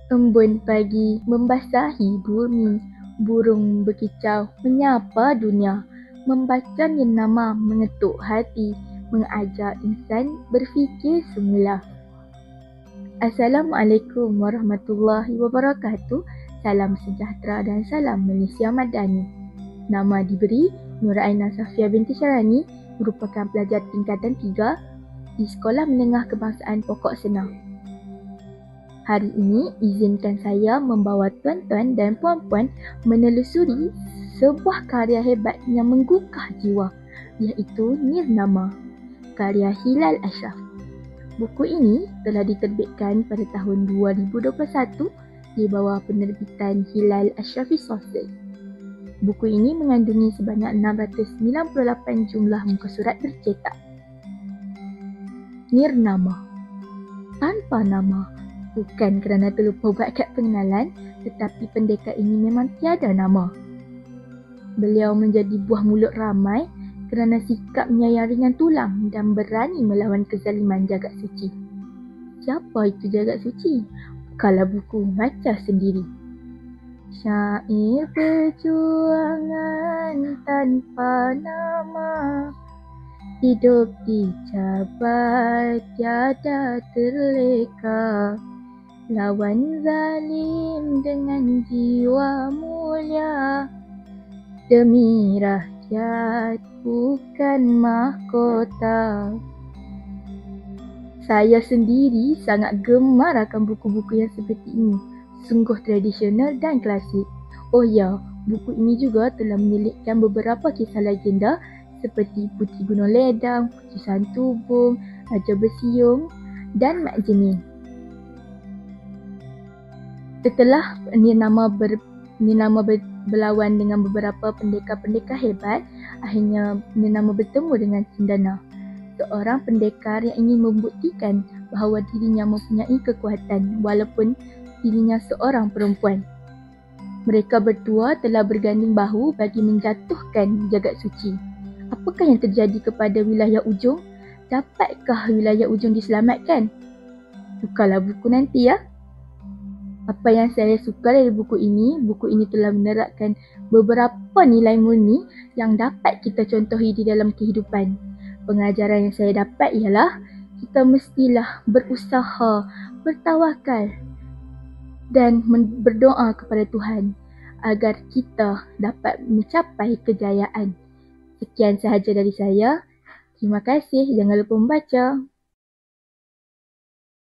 Embun pagi membasahi bumi, burung berkicau menyapa dunia, membaca nama mengetuk hati, mengajar insan berfikir semula. Assalamualaikum warahmatullahi wabarakatuh. Salam sejahtera dan salam Malaysia Madani. Nama diberi Nur Aina Safia binti Syarani, merupakan pelajar tingkatan 3 di Sekolah Menengah Kebangsaan Pokok Senang. Hari ini, izinkan saya membawa tuan-tuan dan puan-puan menelusuri sebuah karya hebat yang menggugah jiwa, iaitu Nirnama, karya Hilal Ashraf. Buku ini telah diterbitkan pada tahun 2021 di bawah penerbitan Hilal Ashrafi Sources. Buku ini mengandungi sebanyak 698 jumlah muka surat tercetak. Nirnama, tanpa nama. Bukan kerana terlupa buat kad pengenalan, tetapi pendekar ini memang tiada nama. Beliau menjadi buah mulut ramai kerana sikapnya yang ringan tulang dan berani melawan kezaliman jagat suci. Siapa itu jagat suci? Bukalah buku, baca sendiri. Syair perjuangan tanpa nama, hidup dicabar tiada terleka, lawan zalim dengan jiwa mulia, demi rakyat bukan mahkota. Saya sendiri sangat gemar akan buku-buku yang seperti ini. Sungguh tradisional dan klasik. Oh ya, buku ini juga telah menyelipkan beberapa kisah legenda seperti Puteri Gunung Ledang, Puteri Santubong, Raja Bersiung dan Mak Jenin. Setelah Nirnama berlawan dengan beberapa pendekar-pendekar hebat, akhirnya Nirnama bertemu dengan Cendana, seorang pendekar yang ingin membuktikan bahawa dirinya mempunyai kekuatan walaupun dirinya seorang perempuan. Mereka berdua telah berganding bahu bagi menjatuhkan jagat suci. Apakah yang terjadi kepada wilayah ujung? Dapatkah wilayah ujung diselamatkan? Bukalah buku nanti ya. Apa yang saya suka dari buku ini telah menerapkan beberapa nilai murni yang dapat kita contohi di dalam kehidupan. Pengajaran yang saya dapat ialah kita mestilah berusaha, bertawakal dan berdoa kepada Tuhan agar kita dapat mencapai kejayaan. Sekian sahaja dari saya. Terima kasih. Jangan lupa membaca.